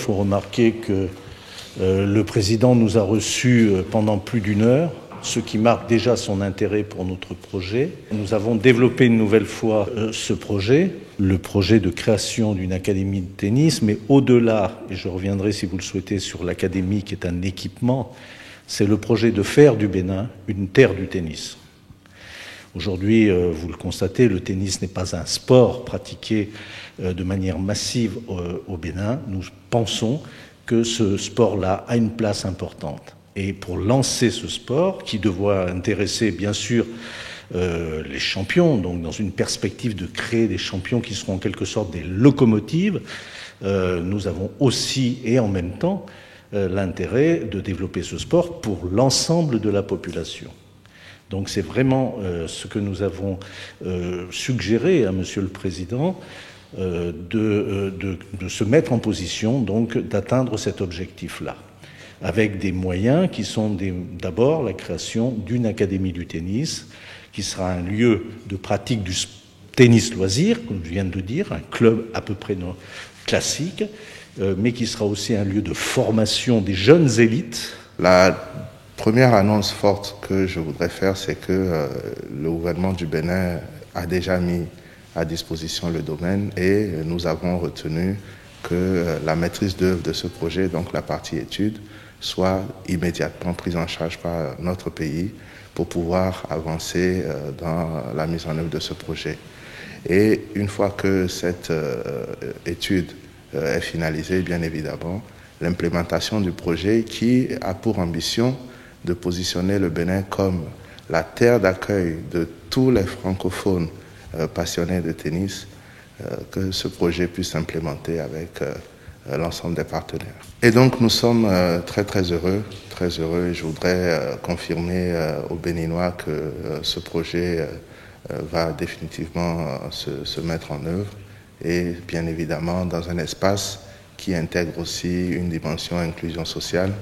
faut remarquer que le président nous a reçus pendant plus d'1 heure, ce qui marque déjà son intérêt pour notre projet. Nous avons développé une nouvelle fois ce projet, le projet de création d'une académie de tennis, mais au-delà, et je reviendrai si vous le souhaitez sur l'académie qui est un équipement, c'est le projet de faire du Bénin une terre du tennis. Aujourd'hui, vous le constatez, le tennis n'est pas un sport pratiqué de manière massive au Bénin. Nous pensons que ce sport-là a une place importante. Et pour lancer ce sport, qui doit intéresser bien sûr les champions, donc dans une perspective de créer des champions qui seront en quelque sorte des locomotives, nous avons aussi et en même temps l'intérêt de développer ce sport pour l'ensemble de la population. Donc c'est vraiment ce que nous avons suggéré à Monsieur le Président, de se mettre en position donc d'atteindre cet objectif-là, avec des moyens qui sont d'abord la création d'une académie du tennis, qui sera un lieu de pratique du tennis loisir, comme je viens de le dire, un club à peu près classique, mais qui sera aussi un lieu de formation des jeunes élites. La première annonce forte que je voudrais faire, c'est que le gouvernement du Bénin a déjà mis à disposition le domaine et nous avons retenu que la maîtrise d'œuvre de ce projet, donc la partie études, soit immédiatement prise en charge par notre pays pour pouvoir avancer dans la mise en œuvre de ce projet. Et une fois que cette étude est finalisée, bien évidemment, l'implémentation du projet qui a pour ambition de positionner le Bénin comme la terre d'accueil de tous les francophones passionnés de tennis, que ce projet puisse s'implémenter avec l'ensemble des partenaires. Et donc nous sommes très heureux, et je voudrais confirmer aux Béninois que ce projet va définitivement se mettre en œuvre et bien évidemment dans un espace qui intègre aussi une dimension inclusion sociale.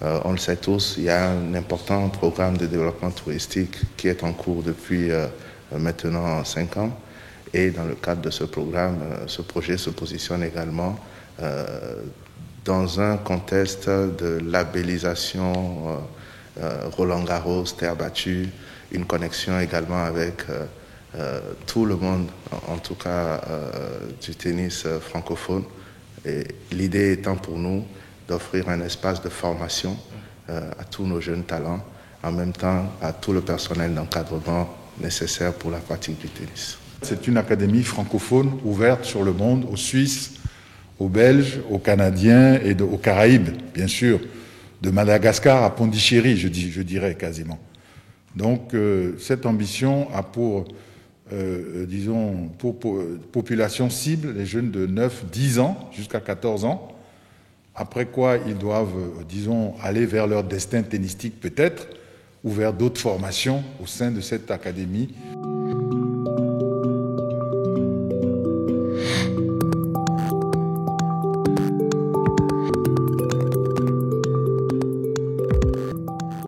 On le sait tous, il y a un important programme de développement touristique qui est en cours depuis maintenant 5 ans. Et dans le cadre de ce programme, ce projet se positionne également dans un contexte de labellisation Roland Garros, terre battue, une connexion également avec tout le monde, en tout cas du tennis francophone. Et l'idée étant pour nous d'offrir un espace de formation à tous nos jeunes talents, en même temps à tout le personnel d'encadrement nécessaire pour la pratique du tennis. C'est une académie francophone ouverte sur le monde, aux Suisses, aux Belges, aux Canadiens et aux Caraïbes, bien sûr, de Madagascar à Pondichéry, je dirais quasiment. Donc cette ambition a pour population cible les jeunes de 9, 10 ans jusqu'à 14 ans, après quoi ils doivent, aller vers leur destin tennistique peut-être, ou vers d'autres formations au sein de cette académie.